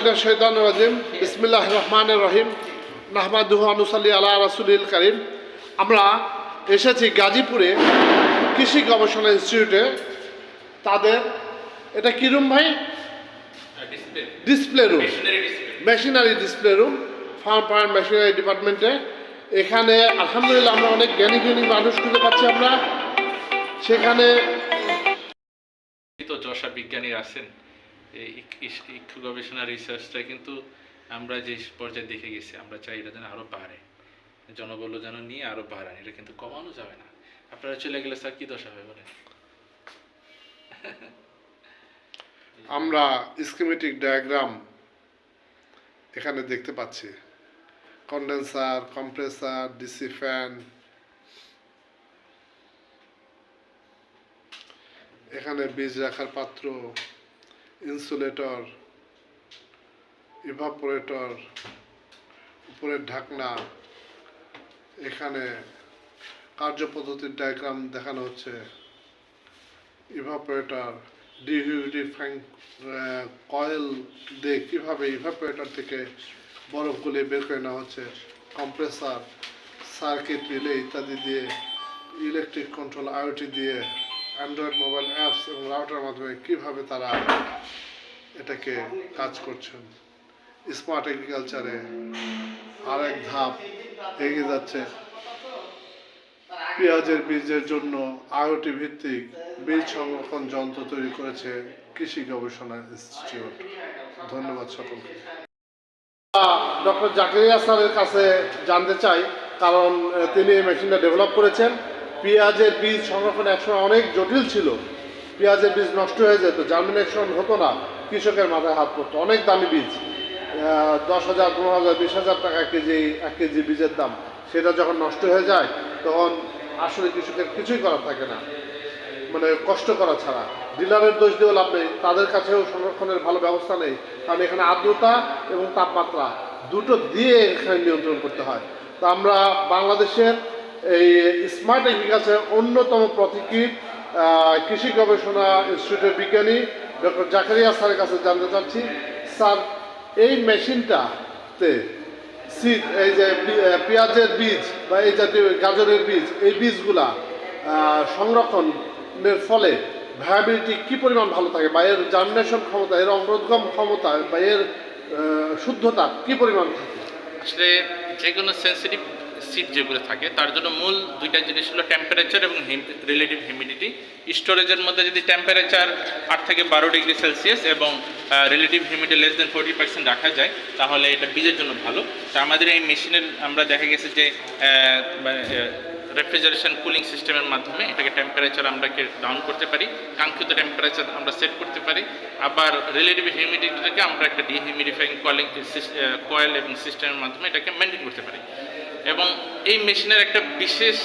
মিনাশ শাইতানির রাজিম বিসমিল্লাহির রহমানির রহিম নাহমাদুহু ওয়া নুসাল্লি আলা রাসূলিল কারীম। আমরা এসেছি গাজীপুরে কৃষি গবেষণা ইনস্টিটিউটে। তাদের এটা কি রুম ভাই? Display room, machinery display room, farm point machinery ডিপার্টমেন্টে। এখানে আলহামদুলিল্লাহ আমরা অনেক জ্ঞানী মানুষ খুঁজে পাচ্ছি। আমরা সেখানে তো যশা বিজ্ঞানী আছেন, এই ইক্ষু গবেষণা রিসার্চটা কিন্তু আমরা যে পর্যায়ে দেখে গেছি, আমরা চাই এটা যেন আরও বাড়ে, জনবল যেন নিয়ে আরও বাড়ান। এটা কিন্তু কমানো যাবে না। আপনারা চলে গেলে স্যার কি দশা হবে বলেন? আমরা স্কিমেটিক ডায়াগ্রাম এখানে দেখতে পাচ্ছি, কন্ডেন্সার, কম্প্রেসার, ডিসি ফ্যান, এখানে বীজ রাখার পাত্র, ইনসুলেটর, ইভাপোরেটর, উপরের ঢাকনা। এখানে কার্যপদ্ধতির ডায়াগ্রাম দেখানো হচ্ছে। ইভাপোরেটর, ডিহিউমিডিফাইং কয়েল দিয়ে কীভাবে ইভাপোরেটর থেকে বরফগুলি বের করে নেওয়া হচ্ছে। কম্প্রেসার, সার্কিট রিলে ইত্যাদি দিয়ে, ইলেকট্রিক কন্ট্রোল আইওটি দিয়ে, অ্যান্ড্রয়েড মোবাইল অ্যাপস এবং রাউটারের মাধ্যমে কীভাবে তারা এটাকে কাজ করছেন। স্মার্ট এগ্রিকালচারে আরেক ধাপ এগিয়ে যাচ্ছে। পেঁয়াজের বীজের জন্য আইওটি ভিত্তিক বীজ সংরক্ষণ যন্ত্র তৈরি করেছে কৃষি গবেষণা ইনস্টিটিউট। ধন্যবাদ সকলকে। ডক্টর জাকারিয়া স্যারের কাছে জানতে চাই, কারণ তিনি এই মেশিনটা ডেভেলপ করেছেন। পেঁয়াজের বীজ সংরক্ষণ একসময় অনেক জটিল ছিল। পেঁয়াজের বীজ নষ্ট হয়ে যেত, জার্মিনেশন হতো না, কৃষকের মাথায় হাত পড়তো। অনেক দামি বীজ, 10,000, 15,000, 20,000 টাকা কেজি, 1 কেজি বীজের দাম। সেটা যখন নষ্ট হয়ে যায় তখন আসলে কৃষকের কিছুই করার থাকে না, মানে কষ্ট করা ছাড়া। ডিলারের দোষ দিয়েও লাভ নেই, তাদের কাছেও সংরক্ষণের ভালো ব্যবস্থা নেই, কারণ এখানে আর্দ্রতা এবং তাপমাত্রা দুটো দিয়ে এখানে নিয়ন্ত্রণ করতে হয়। তো আমরা বাংলাদেশের এই স্মার্ট এগ্রিকালচারের অন্যতম পথিকৃৎ কৃষি গবেষণা ইনস্টিটিউটের বিজ্ঞানী ডক্টর জাকারিয়া স্যারের কাছে জানতে চাচ্ছি, স্যার এই মেশিনটাতে সিড, এই যে পেঁয়াজের বীজ বা এই জাতীয় গাজরের বীজ, এই বীজগুলা সংরক্ষণের ফলে ভায়াবিলিটি কী পরিমাণ ভালো থাকে, বা এর জার্মিনেশন ক্ষমতা, এর অঙ্কুরোদ্গম ক্ষমতা বা এর শুদ্ধতা কী পরিমাণ থাকে? আসলে যে কোনো সেন্সিটিভ সিড যেগুলো থাকে তার জন্য মূল দুইটা জিনিস হলো টেম্পারেচার এবং রিলেটিভ হিউমিডিটি। স্টোরেজের মধ্যে যদি টেম্পারেচার 8 থেকে 12 ডিগ্রি সেলসিয়াস এবং রিলেটিভ হিউমিডিটি লেস দেন 40% রাখা যায়, তাহলে এটা বীজের জন্য ভালো। তা আমাদের এই মেশিনের আমরা দেখা গেছে যে রেফ্রিজারেশন কুলিং সিস্টেমের মাধ্যমে এটাকে টেম্পারেচার আমরা ডাউন করতে পারি, কাঙ্ক্ষিত টেম্পারেচার আমরা সেট করতে পারি। আবার রিলেটিভ হিউমিডিটিটাকে আমরা একটা ডিহিউমিডিফাইং কয়েল এবং সিস্টেমের মাধ্যমে এটাকে মেনটেন করতে পারি। এবং এই মেশিনের একটা বিশেষ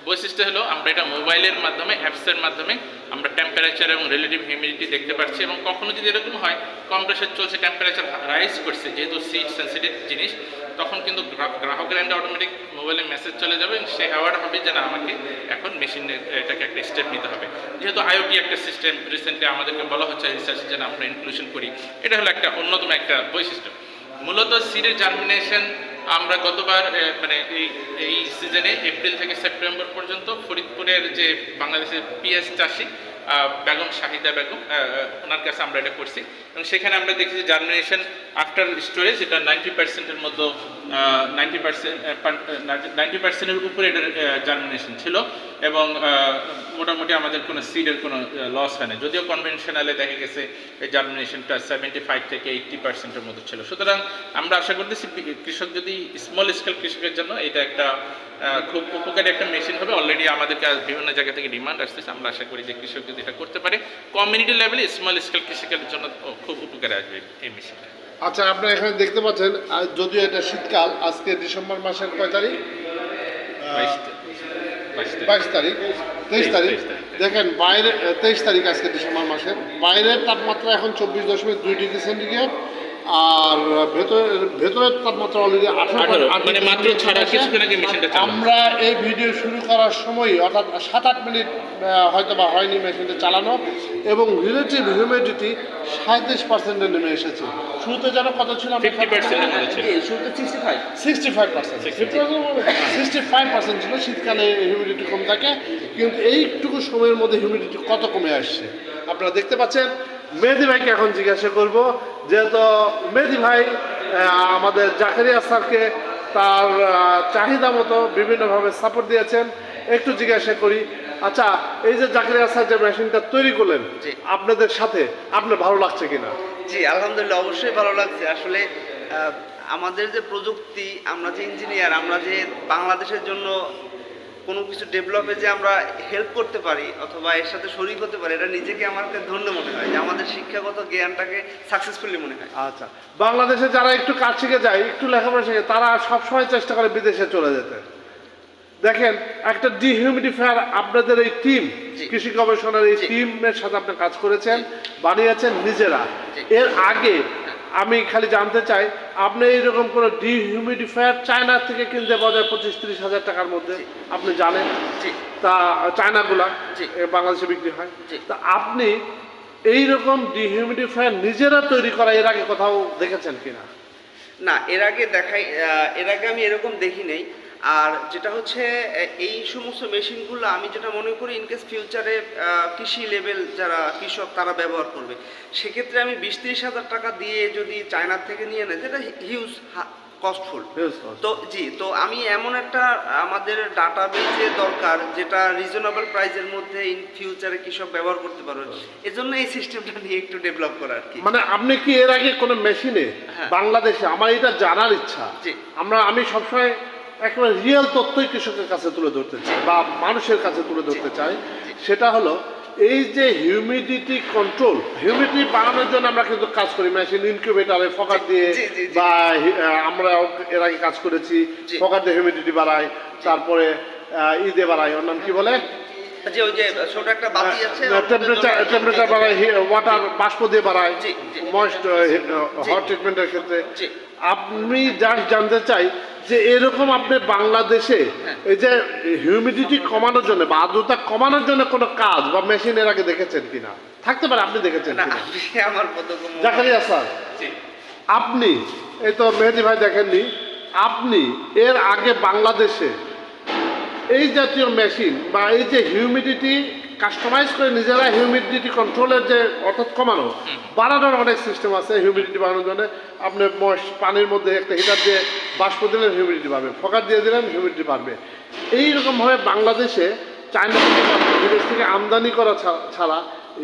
বৈশিষ্ট্য হলো আমরা এটা মোবাইলের মাধ্যমে, অ্যাপসের মাধ্যমে আমরা টেম্পারেচার এবং রিলেটিভ হিউমিডিটি দেখতে পাচ্ছি। এবং কখনো যদি এরকম হয় কম্প্রেসার চলছে, টেম্পারেচার রাইজ করছে, যেহেতু সিড সেন্সিটিভ জিনিস, তখন কিন্তু গ্রাহকের এন্ডে অটোমেটিক মোবাইলে মেসেজ চলে যাবে, সে অ্যাওয়ার্ড হবে যে না, আমাকে এখন মেশিনে এটাকে একটা স্টেপ নিতে হবে। যেহেতু আইওটি একটা সিস্টেম রিসেন্টলি আমাদেরকে বলা হচ্ছে রিসার্চ যেন আমরা ইনক্লুশন করি, এটা হলো একটা অন্যতম একটা বৈশিষ্ট্য। মূলত সিডের জার্মিনেশন আমরা গতবার মানে এই সিজনে এপ্রিল থেকে সেপ্টেম্বর পর্যন্ত ফরিদপুরের যে বাংলাদেশের পেঁয়াজ চাষি বেগম শাহিদা বেগম, ওনার কাছে আমরা এটা করছি। এবং সেখানে আমরা দেখি যে জার্মিনেশন আফটার স্টোরেজ এটা 90%-এর মতো, 90%-এর উপরে এটার জার্মিনেশন ছিল। এবং মোটামুটি আমাদের কোনো সিডের কোনো লস হয় না, যদিও কনভেনশনালে দেখা গেছে এই জার্মিনেশনটা 75 থেকে 80%-এর মতো ছিল। সুতরাং আমরা আশা করতেছি কৃষক যদি স্মল স্কেল কৃষকের জন্য এটা একটা খুব উপকারী একটা মেশিন হবে। অলরেডি আমাদেরকে বিভিন্ন জায়গা থেকে ডিমান্ড আসতেছে, আমরা আশা করি যে কৃষক যদি এটা করতে পারে কমিউনিটি লেভেলে স্মল স্কেল কৃষকের জন্য খুব উপকারে আসবে এই মেশিনটা। আচ্ছা, আপনারা এখানে দেখতে পাচ্ছেন, যদিও এটা শীতকাল, আজকে ডিসেম্বর মাসের কয় তারিখ? 22 তারিখ, 23 তারিখ। দেখেন বাইরে 23 তারিখ আজকে ডিসেম্বর মাসের, বাইরের তাপমাত্রা এখন 24.2 ডিগ্রি সেন্টিগ্রেড, আর ভেতরের তাপমাত্রা অলরেডি 18 মানে মাত্র ছাড়া কিছুক্ষণ আগে মেশিনটা চালু। আমরা এই ভিডিও শুরু করার সময় অর্থাৎ 7-8 মিনিট হয়তো বা হয়নি মেশিনটা চালানো, এবং রিলেটিভ হিউমিডিটি 37% নেমে এসেছে। শুরুতে যেন কত ছিল? 50% এর মধ্যে ছিল। শুরুতে 65 65%, 65% ছিল। শীতকালে হিউমিডিটি কম থাকে, কিন্তু এইটুকু সময়ের মধ্যে হিউমিডিটি কত কমে আসছে আপনারা দেখতে পাচ্ছেন। মেহেদী ভাইকে এখন জিজ্ঞাসা করব, যেহেতু মেহেদী ভাই আমাদের জাকারিয়া স্যারকে তার চাহিদা মতো বিভিন্নভাবে সাপোর্ট দিয়েছেন, একটু জিজ্ঞাসা করি। আচ্ছা, এই যে জাকারিয়া স্যার যে মেশিনটা তৈরি করলেন জি। আপনাদের সাথে, আপনার ভালো লাগছে কিনা? জি আলহামদুলিল্লাহ, অবশ্যই ভালো লাগছে। আসলে আমাদের যে প্রযুক্তি, আমরা যে ইঞ্জিনিয়ার, আমরা যে বাংলাদেশের জন্য কোনো কিছু ডেভেলপে যে আমরা হেল্প করতে পারি অথবা এর সাথে শরিক হতে পারি, এটা নিজেকে আমার কাছে ধন্য মনে হয় যে আমাদের শিক্ষাগত জ্ঞানটাকে সাকসেসফুলি মনে হয়। আচ্ছা, বাংলাদেশে যারা একটু কাজ শিখে যায়, একটু লেখাপড়া শিখে, তারা সবসময় চেষ্টা করে বিদেশে চলে যেতে। দেখেন, একটা ডিহিউমিডিফায়ার আপনাদের এই টিম, জি। কৃষি গবেষণার এই জি। টিমের সাথে আপনি কাজ করেছেন, বানিয়েছেন নিজেরা। জি। এর আগে আমি খালি জানতে চাই, আপনি এইরকম কোনো ডিহিউমিডিফায়ার চায়না থেকে কিনতে পাওয়া যায় 25-30 হাজার টাকার মধ্যে, জি। আপনি জানেন? জি তা চায়নাগুলা জি। বাংলাদেশে বিক্রি হয়। জি। তা আপনি এইরকম ডিহিউমিডিফায়ার নিজেরা তৈরি করা এর আগে কোথাও দেখেছেন কিনা? না, এর আগে আমি এরকম দেখি নাই। আর যেটা হচ্ছে এই সমস্ত মেশিনগুলো আমি যেটা মনে করি ইনকেস ফিউচারে কৃষি লেভেল যারা কৃষক তারা ব্যবহার করবে, সেক্ষেত্রে আমি 20-30 হাজার টাকা দিয়ে যদি চায়নার থেকে নিয়ে নেয়, যেটা হিউজ কস্টফুল। Huge cost. তো জি, তো আমি এমন একটা আমাদের ডাটাবেসে দরকার যেটা রিজনেবল প্রাইসের মধ্যে ইন ফিউচারে কৃষক ব্যবহার করতে পারবে, এজন্য এই সিস্টেমটা নিয়ে একটু ডেভেলপ করা আর কি। মানে আপনি কি এর আগে কোনো মেশিনে হ্যাঁ। বাংলাদেশে, আমার এটা জানার ইচ্ছা, জি। আমি সবসময় একেবারে রিয়েল তথ্যই কৃষকের কাছে তুলে ধরতে চাই বা মানুষের কাছে তুলে ধরতে চাই, সেটা হলো এই যে হিউমিডিটি কন্ট্রোল, হিউমিডিটি বাড়ানোর জন্য আমরা কিন্তু কাজ করি মেশিন ইনকিউবেটারে ফকার দিয়ে, জি, জি, জি। বা আমরা এর আগে কাজ করেছি জি। ফকার দিয়ে হিউমিডিটি বাড়াই, তারপরে ঈদে বাড়াই, ওর নাম কি বলে, যে ওই যে ছোট একটা বাতি আছে টেম্পারেচার বাড়ায়, ওয়াটার বাষ্প দিয়ে বাড়ায়, জি, জি। ময়েস্ট হট ট্রিটমেন্টের ক্ষেত্রে। জি। আমি জাস্ট জানতে চাই যে এরকম আপনি বাংলাদেশে এই যে হিউমিডিটি কমানোর জন্য বা আর্দ্রতা কমানোর জন্য কোনো কাজ বা মেশিন এর আগে দেখেছেন কিনা? থাকতে পারে আপনি দেখেছেন না, কিনা? আমি আমার বোধগম্য জাকারিয়া স্যার, জি। আপনি, এই তো মেহেদী ভাই দেখেননি, আপনি এর আগে বাংলাদেশে এই জাতীয় মেশিন বা এই যে হিউমিডিটি কাস্টমাইজ করে নিজেরা হিউমিডিটি কন্ট্রোলের যে অর্থাৎ কমানো বাড়ানোর অনেক সিস্টেম আছে হিউমিডিটি বাড়ানোর জন্য, আপনি পানির মধ্যে একটা হিটার দিয়ে বাষ্প দিলেন হিউমিডিটি বাড়বে, ফকার দিয়ে দিলেন হিউমিডিটি বাড়বে। এইরকমভাবে বাংলাদেশে চায়না থেকে বা বিদেশ থেকে আমদানি করা ছাড়া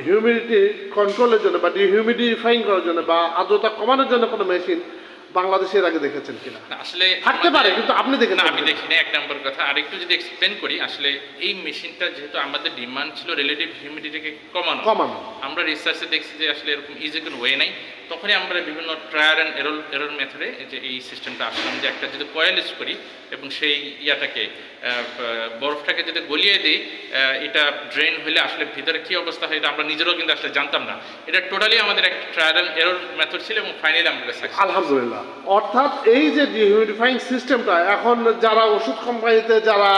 হিউমিডিটি কন্ট্রোলের জন্য বা ডিহিউমিডিফাইং করার জন্য বা আর্দ্রতা কমানোর জন্য কোনো মেশিন বাংলাদেশের আগে দেখেছেন কিনা? না, আসলে থাকতে পারে, কিন্তু আপনি দেখেছেন না, আমি কিনা? দেখিনি, এক নম্বর কথা। আর একটু যদি এক্সপ্লেন করি, আসলে এই মেশিনটা যেহেতু আমাদের ডিমান্ড ছিল রিলেটিভ হিউমিডিটিকে কমানো, আমরা রিসার্চে দেখছি যে আসলে এরকম ইজি কোনো ওয়ে নাই। তখনই আমরা বিভিন্ন ট্রায়াল অ্যান্ড এরর মেথডে যে এই সিস্টেমটা আসলাম, যে একটা যদি কয়েল ইউজ করি এবং সেই ইয়াটাকে বরফটাকে যদি গলিয়ে দিই, এটা ড্রেন হলে আসলে ভিতরে কী অবস্থা হয় এটা আমরা নিজেরাও কিন্তু আসলে জানতাম না। এটা টোটালি আমাদের একটা ট্রায়াল অ্যান্ড এরর মেথড ছিল এবং ফাইনালি আমরা সাকসেস। আলহামদুলিল্লাহ। অর্থাৎ এই যে ডিহিউমিডিফাইং সিস্টেমটা এখন যারা ওষুধ কোম্পানিতে যারা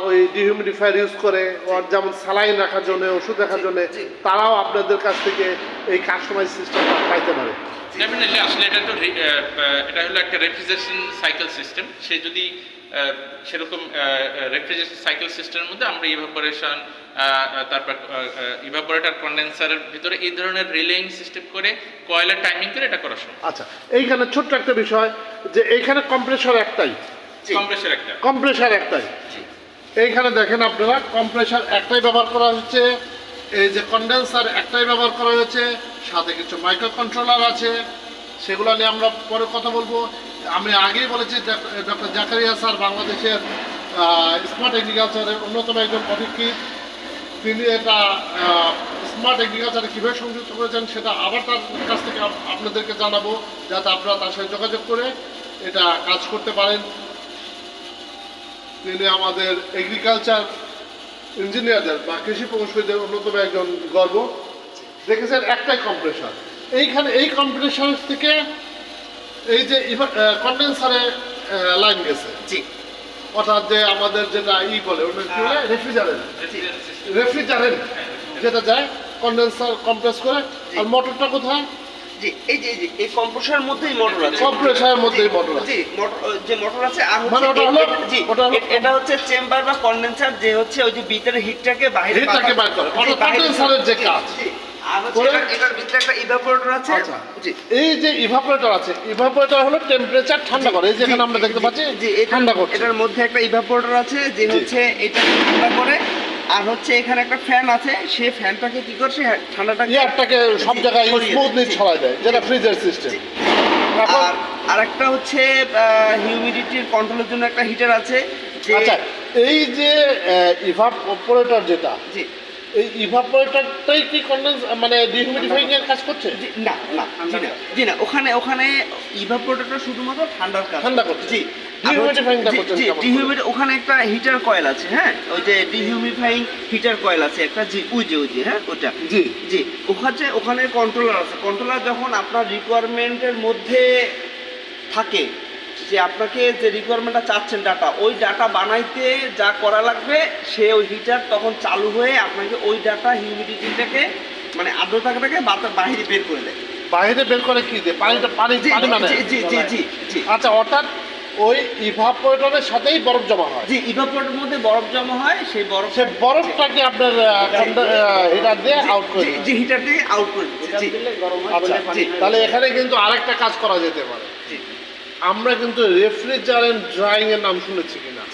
ওই ডিহিউমিডিফায়ার ইউজ করে, ওর যেমন স্যালাইন রাখার জন্য, ওষুধ রাখার জন্য, তারাও আপনাদের কাছ থেকে এই কাস্টমাইজ সিস্টেমটা পাইতে পারে। ডেফিনেটলি আসলে এটা তো এটা হলো একটা রেফ্রিজারেশন সাইকেল সিস্টেম। সে যদি সেরকম রেফ্রিজারেশন সাইকেল সিস্টেমের মধ্যে আমরা ইভাপোরেশন, তারপর ইভাপোরেটর কন্ডেন্সারের ভিতরে এই ধরনের রিলেইং সিস্টেম করে কয়েলের টাইমিং করে এটা করা সম্ভব। আচ্ছা, এইখানে ছোট্ট একটা বিষয়, যে এইখানে কম্প্রেসর একটাই, কম্প্রেসর একটাই। এইখানে দেখেন আপনারা কম্প্রেসর একটাই ব্যবহার করা হচ্ছে, এই যে কন্ডেন্সার একটাই ব্যবহার করা হয়েছে, সাথে কিছু মাইক্রো কন্ট্রোলার আছে, সেগুলো নিয়ে আমরা পরে কথা বলবো। আমি আগেই বলেছি ডক্টর জাকারিয়া স্যার বাংলাদেশের স্মার্ট এগ্রিকালচারের অন্যতম একজন পথিকৃৎ। তিনি এটা স্মার্ট এগ্রিকালচারে কীভাবে সংযুক্ত করেছেন সেটা আবার তার কাছ থেকে আপনাদেরকে জানাবো, যাতে আপনারা তার সাথে যোগাযোগ করে এটা কাজ করতে পারেন। তিনি আমাদের এগ্রিকালচার ইঞ্জিনিয়ারদের বা কৃষি প্রকৌশলীদের অন্যতম একজন গর্ব। দেখেছেন একটাই কম্প্রেসর, এইখানে এই কম্প্রেসর থেকে এই যে কন্ডেন্সারে লাইন গেছে, জি অর্থাৎ যে আমাদের যেটা বলে ওটা কি বলে রেফ্রিজারেন্ট যেটা যায় কন্ডেন্সার কম্প্রেস করে। আর মোটরটা কোথায়? জি এই যে এই কম্প্রেসরের মধ্যেই মোটর আছে, কম্প্রেসরের মধ্যেই মোটর আছে। জি মোটর, যে মোটর আছে। আর মানে হচ্ছে ওটা হলো জি এটা হচ্ছে চেম্বার বা কন্ডেন্সার, যে হচ্ছে ওই যে ভিতরে হিটটাকে বাইরে বাইর করে, অর্থাৎ কন্ডেন্সারের যে কাজ। আর হচ্ছে এটার ভিতরে একটা ইভাপোরেটর আছে। আচ্ছা, জি এই যে ইভাপোরেটর আছে, ইভাপোরেটর হলো টেম্পারেচার ঠান্ডা করে, এই যেখানে আমরা দেখতে পাচ্ছি জি ঠান্ডা করছে। এটার মধ্যে একটা ইভাপোরেটর আছে যে হচ্ছে এটা ঠান্ডা করে। আর হচ্ছে এখানে একটা ফ্যান আছে, সেই ফ্যানটাকে কি করছে ঠান্ডাটাকে এয়ারটাকে সব জায়গায় স্মুথলি ছড়ায় দেয়, যেটা ফ্রিজের সিস্টেম। আর আরেকটা হচ্ছে হিউমিডিটির কন্ট্রোলের জন্য একটা হিটার আছে। আচ্ছা, এই যে ইভাপোরেটর যেটা, জি এই ইভাপোরেটরটাই কি কন্ডেন্স মানে ডিহিউমিডিফাইং এর কাজ করছে? না না জি না ওখানে ইভাপোরেটরটা শুধুমাত্র ঠান্ডা করছে। জি ডিহিউমিডিফাইংটা করছে জি ওখানে একটা হিটার কয়েল আছে, হ্যাঁ ওই যে ডিহিউমিফাইং হিটার কয়েল আছে একটা, জি ওই যে হ্যাঁ ওটা জি জি ওখানে কন্ট্রোলার আছে। কন্ট্রোলার যখন আপনার রিকোয়ারমেন্টের মধ্যে থাকে, যে আপনাকে যে রিকোয়ারমেন্টটা চাচ্ছেন ডাটা, ওই ডাটা বানাইতে যা করা লাগবে, সে ওই হিটার তখন চালু হয়ে আপনাকে ওই ডাটা হিউমিডিটিটাকে মানে আর্দ্রতাটাকে বাইরে বের করে দেয়। বাইরে বের করে কি দিয়ে? পানি মানে জি আচ্ছা, অর্থাৎ ওই ইভাপোরেটরের সাথেই বরফ জমা হয়। জি ইভাপোরেটরের মধ্যে বরফ জমা হয়, সেই বরফটাকে আপনার হিটার দিয়ে আউট করে জি হিটার দিয়ে আউট করে দিচ্ছে। জি আচ্ছা, তাহলে এখানে কিন্তু আরেকটা কাজ করা যেতে পারে। জি আমরা কিন্তু রেফ্রিজারেন্ট ড্রাইং এর নাম শুনেছি কিনা?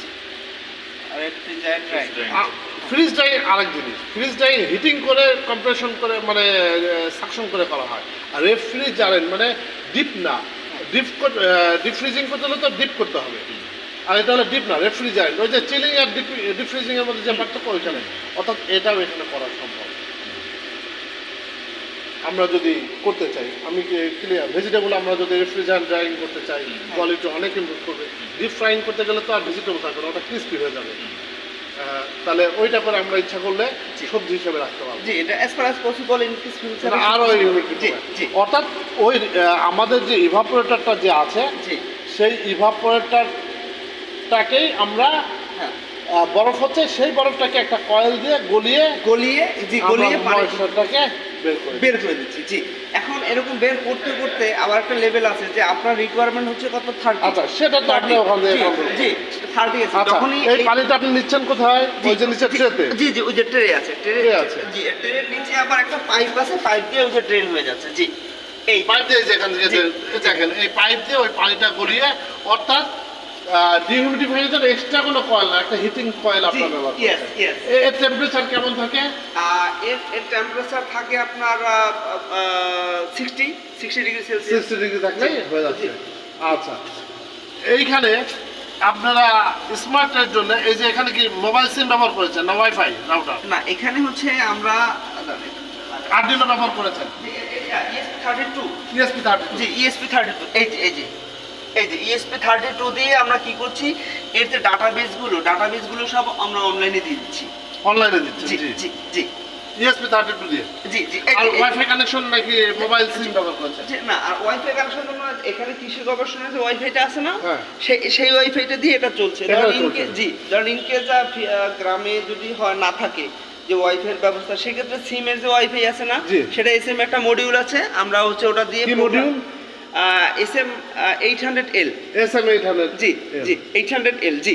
ফ্রিজ ড্রাইং আরেক জিনিস। ফ্রিজ ড্রাইং হিটিং করে কম্প্রেশন করে মানে সাকশন করে করা হয়। আর রেফ্রিজারেন্ট মানে ডিপ না, ডিপ ফ্রিজিং করতে হলে তো ডিপ করতে হবে, আর এটা হলো ডিপ না, রেফ্রিজারেন্ট। ওই যে চিলিং আর ডিপ ফ্রিজিং এর মধ্যে যে পার্থক্য ওইখানে, অর্থাৎ এটাও এখানে করা সম্ভব আমরা যদি করতে চাই। আমি ক্লিয়ার, ভেজিটেবল আমরা যদি রেফ্রিজারেন্ট ড্রাইং করতে চাই, কোয়ালিটি অনেক ইমপ্রুভ করবে। ডিপ ফ্রাইং করতে গেলে তো আর ভেজিটেবল থাকবে না, ওটা ক্রিস্পি হয়ে যাবে। তাহলে ওইটা করে আমরা ইচ্ছা করলে সবজি হিসেবে রাখতে পারবো। জি এটা as far as possible increase future আরো জি অর্থাৎ ওই আমাদের যে ইভাপোরেটরটা যে আছে, জি সেই ইভাপোরেটরটাকেই আমরা হ্যাঁ বরফ হচ্ছে, সেই বরফটাকে একটা কয়েল দিয়ে গলিয়ে ময়েশ্চারটাকে বের করে দিচ্ছি। জি এখন এরকম বের করতে করতে আবার একটা লেভেল আছে যে আপনার রিকোয়ারমেন্ট হচ্ছে কত 30। আচ্ছা, সেটা তো আপনি ওখান থেকে জি 30 আছে। আচ্ছা, যখনই এই পানিটা আপনি নিচ্ছেন কোথায়? ওই যে নিচে ট্রেতে। জি ওই যে ট্রে আছে, ট্রে আছে। জি ট্রের নিচে আবার একটা পাইপ আছে, পাইপ দিয়ে ওই যে ড্রেন হয়ে যাচ্ছে। জি এই পাইপ দিয়ে যেখান থেকে দেখেন, এই পাইপ দিয়ে ওই পানিটা গলিয়ে, অর্থাৎ ডিহিউমিডিফায়ার জন্য এক্সট্রা কোনো কয়েল না, একটা হিটিং কয়েল আপনার ব্যবহার করতে। এর টেম্পারেচার কেমন থাকে? এর টেম্পারেচার থাকে আপনার 60 ডিগ্রি সেলসিয়াস। 60 ডিগ্রি থাকলেই হয়ে যাচ্ছে। আচ্ছা, এইখানে আপনারা স্মার্টের জন্য এই যে এখানে কি মোবাইল সিম ব্যবহার করেছেন না ওয়াইফাই রাউটার? না এখানে হচ্ছে আমরা আরডিনো ব্যবহার করেছেন? ESP32 ESP32 জি ESP32 এই যে ESP32 দিয়ে আমরা কি করছি, এর যে ডাটাবেসগুলো সব আমরা অনলাইনে দিয়ে দিচ্ছি। অনলাইনে দিচ্ছেন? জি জি জি ESP32 দিয়ে। জি আর ওয়াইফাই কানেকশন নাকি মোবাইল সিম ব্যবহার করেছেন? জি না, আর ওয়াইফাই কানেকশন জন্য এখানে কৃষি গবেষণার যে ওয়াইফাইটা আছে না, হ্যাঁ, সেই ওয়াইফাইটা দিয়ে এটা চলছে। ধরেন ইনকেস গ্রামে যদি না থাকে যে ওয়াইফাইয়ের ব্যবস্থা, সেক্ষেত্রে সিমের যে ওয়াইফাই আছে না, সেটা এসএম একটা মডিউল আছে, আমরা হচ্ছে ওটা দিয়ে কি মডিউল? SM 800L SM 800 জি 800L জি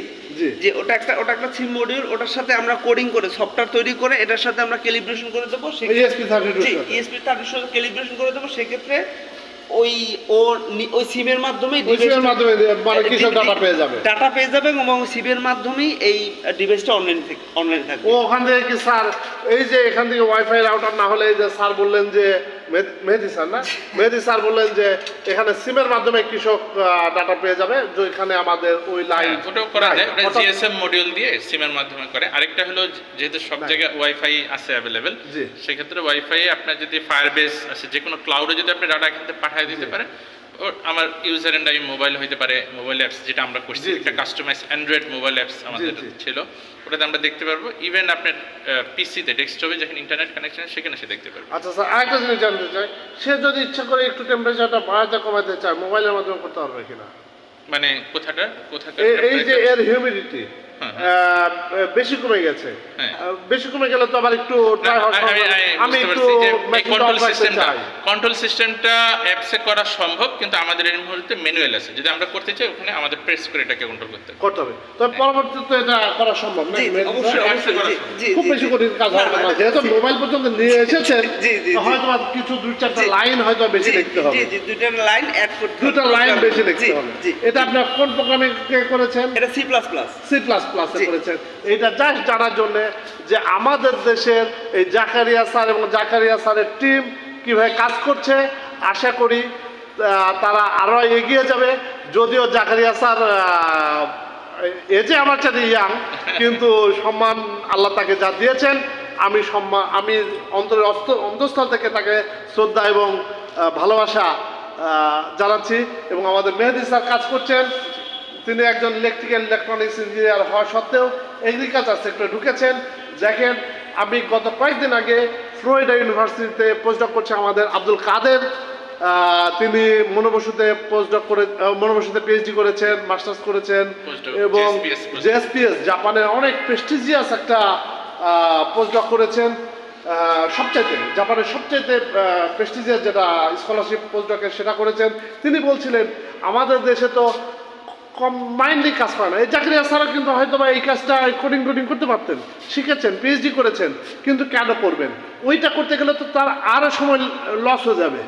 ওটা একটা সিম মডিউল, ওটার সাথে আমরা কোডিং করে সফটওয়্যার তৈরি করে এটার সাথে আমরা ক্যালিব্রেশন করে দেবো। ESP32 জি ESP32 সাথে ক্যালিব্রেশন করে দেবো। সেক্ষেত্রে ওই সিমের মাধ্যমে মানে কৃষক ডাটা পেয়ে যাবে এবং সিমের মাধ্যমেই এই ডিভাইসটা অনলাইন থাকবে। ওখান থেকে কি স্যার, এই যে এখান থেকে ওয়াইফাই রাউটার না হলে, এই যে স্যার বললেন যে মেহেদি স্যার বললেন যে এখানে সিমের মাধ্যমে কৃষক ডাটা পেয়ে যাবে, যেখানে আমাদের ওই লাইন ওটাও করা যায়, ওটা জিএসএম মডিউল দিয়ে সিমের মাধ্যমে করে। আরেকটা হলো যেহেতু সব জায়গায় ওয়াইফাই আছে অ্যাভেলেবেল, সেক্ষেত্রে ওয়াইফাই আপনার যদি ফায়ারবেস আছে, যে কোনো ক্লাউডে যদি আপনি ডাটা এখান থেকে পাঠিয়ে দিতে পারেন, আমার ইউজার এন্ড আই মোবাইল হইতে পারে, মোবাইল অ্যাপস যেটা আমরা করছি, জি, জি। একটা কাস্টমাইজ অ্যান্ড্রয়েড মোবাইল অ্যাপস আমাদের জি। ছিল, ওটাতে আমরা দেখতে পারবো। ইভেন আপনার পিসিতে ডেস্কটপে যখন ইন্টারনেট কানেকশন সেখানে সে দেখতে পারবে। আচ্ছা স্যার, আরেকটা জিনিস জানতে চাই, সে যদি ইচ্ছা করে একটু টেম্পারেচারটা বাড়াতে কমাতে চায়, মোবাইলের মাধ্যমে করতে পারবে কিনা? মানে কোথাকার এই যে এর হিউমিডিটি হ্যাঁ, বেশি কমে গেছে, হ্যাঁ। বেশি কমে গেলে তো আবার একটু try হওয়ার সম্ভাবনা। আমি একটু মেশিনটা অন রাখতে চাই। কন্ট্রোল সিস্টেমটা অ্যাপসে করা সম্ভব, কিন্তু আমাদের এই মুহূর্তে ম্যানুয়াল আছে। যদি আমরা করতে চাই ওখানে আমাদের প্রেস করে এটাকে কন্ট্রোল করতে হবে। করতে হবে, তবে পরবর্তীতে এটা করা সম্ভব না। জি, অবশ্যই, অ্যাপসে করা জি, সম্ভব। জি, খুব জি, বেশি জি। কঠিন কাজ হবে না, যেহেতু মোবাইল পর্যন্ত নিয়ে এসেছেন, জি, জি, জি। হয়তো বা কিছু দুই চারটা জি। লাইন হয়তো বেশি জি, লিখতে হবে, জি, জি, দুইটা লাইন অ্যাড করতে হবে। দুটো লাইন বেশি লিখতে জি, হবে। জি। এটা আপনার কোন প্রোগ্রামে করেছেন? এটা C++। সি প্লাস প্লাসে জি। করেছেন। এটা জাস্ট জানার জন্য যে আমাদের দেশের এই জাকারিয়া স্যার এবং জাকারিয়া স্যারের টিম কিভাবে কাজ করছে, আশা করি তারা আরো এগিয়ে যাবে। যদিও জাকারিয়া স্যার এজে আমার সাথে ইয়াং, কিন্তু সম্মান আল্লাহ তাকে যা দিয়েছেন, আমি অন্তরের অন্তঃস্থল থেকে তাকে শ্রদ্ধা এবং ভালোবাসা জানাচ্ছি। এবং আমাদের মেহেদী স্যার কাজ করছেন, তিনি একজন ইলেকট্রিক্যাল ইলেকট্রনিক্স ইঞ্জিনিয়ার হওয়া সত্ত্বেও এগ্রিকালচার সেক্টরে ঢুকেছেন। দেখেন, আমি গত কয়েকদিন আগে ফ্লোরিডা ইউনিভার্সিটিতে পোস্টডক করছে আমাদের আব্দুল কাদের, তিনি মনোবসুতে মনোবসুতে পিএইচডি করেছেন, মাস্টার্স করেছেন, Postdoc, এবং JSPS postdoc। জেএসপিএস জাপানের অনেক প্রেস্টিজিয়াস একটা পোস্টডক করেছেন। সবচাইতে জাপানের সবচাইতে প্রেস্টিজিয়াস যেটা স্কলারশিপ পোস্টডকের সেটা করেছেন। তিনি বলছিলেন আমাদের দেশে তো কম্বাইন্ডলি কাজ করে না। এই জাকারিয়া স্যারও কিন্তু হয়তো বা এই কাজটা কোডিং করতে পারতেন, শিখেছেন, পিএইচডি করেছেন, কিন্তু কেন করবেন? ওইটা করতে গেলে তো তার আরও সময় লস হয়ে যাবে।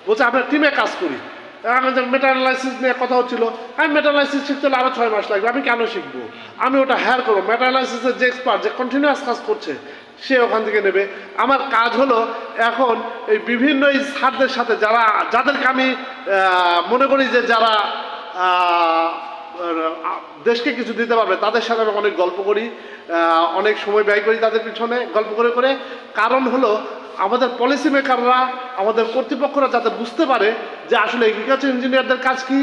বলছে আমরা টিমে কাজ করি, আমাদের মেটা অ্যানালাইসিস নিয়ে কথা হচ্ছিল, আমি মেটা অ্যানালাইসিস শিখতে হলে আরও 6 মাস লাগবে, আমি কেন শিখবো? আমি ওটা হায়ার করবো, মেটা অ্যানালাইসিসের যে এক্সপার্ট, যে কন্টিনিউয়াস কাজ করছে, সে ওখান থেকে নেবে। আমার কাজ হলো এখন এই বিভিন্ন এই স্যারদের সাথে যাদেরকে আমি মনে করি যে যারা দেশকে কিছু দিতে পারবে, তাদের সাথে আমি অনেক গল্প করি, অনেক সময় ব্যয় করি তাদের পিছনে গল্প করে। কারণ হলো আমাদের পলিসি মেকাররা, আমাদের কর্তৃপক্ষরা যাতে বুঝতে পারে যে আসলে এগ্রিকালচার ইঞ্জিনিয়ারদের কাজ কি,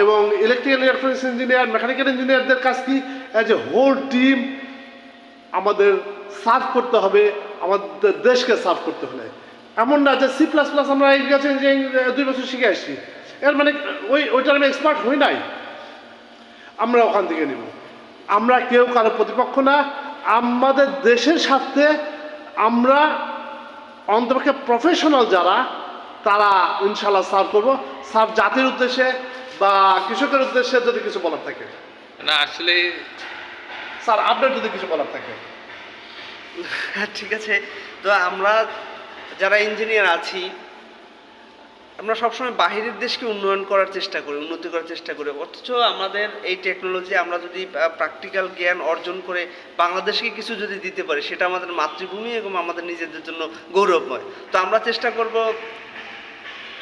এবং ইলেকট্রিক্যাল ইলেকট্রনিক্স ইঞ্জিনিয়ার, মেকানিক্যাল ইঞ্জিনিয়ারদের কাজ কি, অ্যাজ এ হোল টিম আমাদের সার্ভ করতে হবে, আমাদের দেশকে সার্ভ করতে হলে। এমন না যে C++ আমরা এগ্রিকালচার ইঞ্জিনিয়ারিং 2 বছর শিখে আসছি, এর মানে ওইটার আমি এক্সপার্ট হই নাই, আমরা ওখান থেকে নিব। আমরা কেউ কারো প্রতিপক্ষ না, আমাদের দেশের স্বার্থে আমরা অন্তপক্ষে প্রফেশনাল যারা, তারা ইনশাল্লাহ সার্ভ করবো। সার্ভ জাতির উদ্দেশ্যে বা কৃষকের উদ্দেশ্যে যদি কিছু বলার থাকে। না আসলে স্যার আপনার যদি কিছু বলার থাকে। ঠিক আছে, তো আমরা যারা ইঞ্জিনিয়ার আছি, আমরা সবসময় বাহিরের দেশকে উন্নয়ন করার চেষ্টা করি, উন্নতি করার চেষ্টা করি, অথচ আমাদের এই টেকনোলজি আমরা যদি প্র্যাকটিক্যাল জ্ঞান অর্জন করে বাংলাদেশকে কিছু যদি দিতে পারি, সেটা আমাদের মাতৃভূমি এবং আমাদের নিজেদের জন্য গৌরবময়। তো আমরা চেষ্টা করব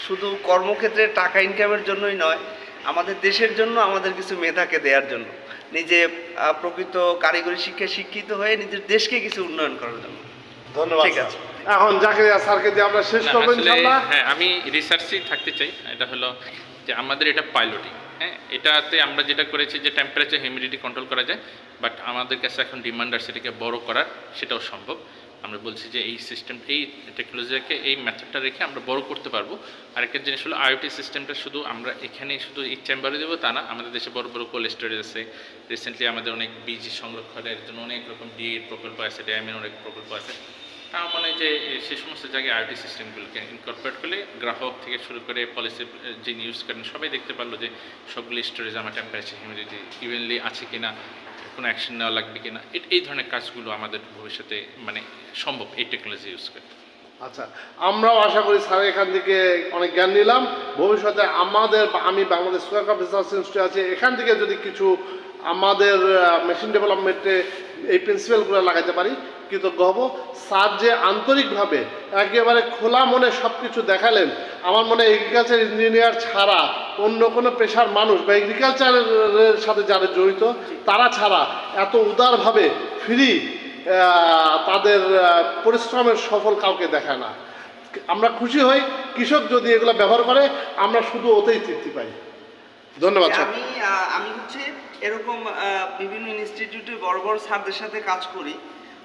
শুধু কর্মক্ষেত্রে টাকা ইনকামের জন্যই নয়, আমাদের দেশের জন্য আমাদের কিছু মেধাকে দেওয়ার জন্য, নিজে প্রকৃত কারিগরি শিক্ষায় শিক্ষিত হয়ে নিজের দেশকে কিছু উন্নয়ন করার জন্য। ধন্যবাদ। ঠিক আছে। এখন জাকারিয়া স্যারকে দিয়ে আমরা শেষ না, করবো আসলে ইনশাল্লাহ। হ্যাঁ, আমি রিসার্চেই থাকতে চাই। এটা হলো যে আমাদের এটা পাইলটিং, হ্যাঁ, এটাতে আমরা যেটা করেছি যে টেম্পারেচার হিউমিডিটি কন্ট্রোল করা যায়, বাট আমাদের কাছে এখন ডিমান্ড আর সেটাকে বড় করার, সেটাও সম্ভব। আমরা বলছি যে এই সিস্টেম, এই টেকনোলজিকে, এই মেথডটা রেখে আমরা বড় করতে পারবো। আরেকটা জিনিস হলো আইওটি সিস্টেমটা শুধু আমরা এখানে শুধু এই চেম্বারে দেবো তা না, আমাদের দেশে বড় বড় কোল্ড স্টোরেজ আছে। রিসেন্টলি আমাদের অনেক বীজ সংরক্ষণের জন্য অনেক রকম ডিএ প্রকল্প আছে, ড্যামের অনেক প্রকল্প আছে। তার মানে যে সে সমস্ত জায়গায় আইওটি সিস্টেমগুলোকে ইনকর্পোরেট করলে গ্রাহক থেকে শুরু করে পলিসি যিনি ইউজ করেন সবাই দেখতে পারলো যে সবগুলি স্টোরেজ আমার টেম্পারেচার হিউমিডিটি ইভেনলি আছে কিনা, কোনো অ্যাকশন নেওয়া লাগবে কিনা, এই ধরনের কাজগুলো আমাদের ভবিষ্যতে মানে সম্ভব এই টেকনোলজি ইউজ করে। আচ্ছা, আমরাও আশা করি স্যার এখান থেকে অনেক জ্ঞান নিলাম। ভবিষ্যতে আমি বাংলাদেশ সোয়াক অফ রিসার্চ ইনস্টিটিউট আছে, এখান থেকে যদি কিছু আমাদের মেশিন ডেভেলপমেন্টে এই প্রিন্সিপালগুলো লাগাতে পারি কৃতজ্ঞ হব। স্যার যে আন্তরিকভাবে একেবারে খোলা মনে সব কিছু দেখালেন, আমার মনে হয় এগ্রিকালচার ইঞ্জিনিয়ার ছাড়া অন্য কোনো পেশার মানুষ বা এগ্রিকালচারের সাথে যারা জড়িত তারা ছাড়া এত উদারভাবে ফ্রি তাদের পরিশ্রমের সফল কাউকে দেখায় না। আমরা খুশি হই কৃষক যদি এগুলো ব্যবহার করে, আমরা শুধু ওতেই তৃপ্তি পাই। ধন্যবাদ স্যার। আমি হচ্ছে এরকম বিভিন্ন ইনস্টিটিউটে বড় বড় স্যারদের সাথে কাজ করি।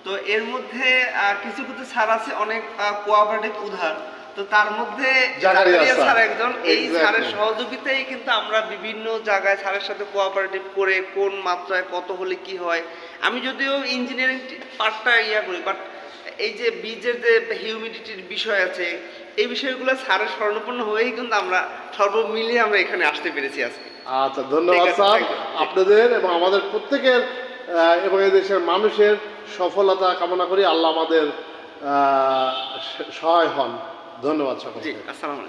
তো এর মধ্যে কিছু কিছু স্যার আছে অনেক কোঅপারেটিভ উদার, তো তার মধ্যে জাকারিয়া স্যার একজন। এই স্যারের সহযোগিতায় কিন্তু আমরা বিভিন্ন জায়গায় স্যারের সাথে কোঅপারেটিভ করে কোন মাত্রায় কত হলে কি হয়। আমি যদিও ইঞ্জিনিয়ারিং পার্টটা করি, বাট এই যে বীজের যে হিউমিডিটির বিষয় আছে, এই বিষয়গুলো স্যারের স্বর্ণপূর্ণ হয়েই কিন্তু আমরা সর্বমিলিয়ে আমরা এখানে আসতে পেরেছি আজকে। আচ্ছা, ধন্যবাদ ঠিক আছে, স্যার। thank you. আপনাদের এবং আমাদের প্রত্যেকের এবং এই দেশের মানুষের সফলতা কামনা করি। আল্লাহ আমাদের সহায় হন। ধন্যবাদ সকলকে। জি, আসসালামু আলাইকুম।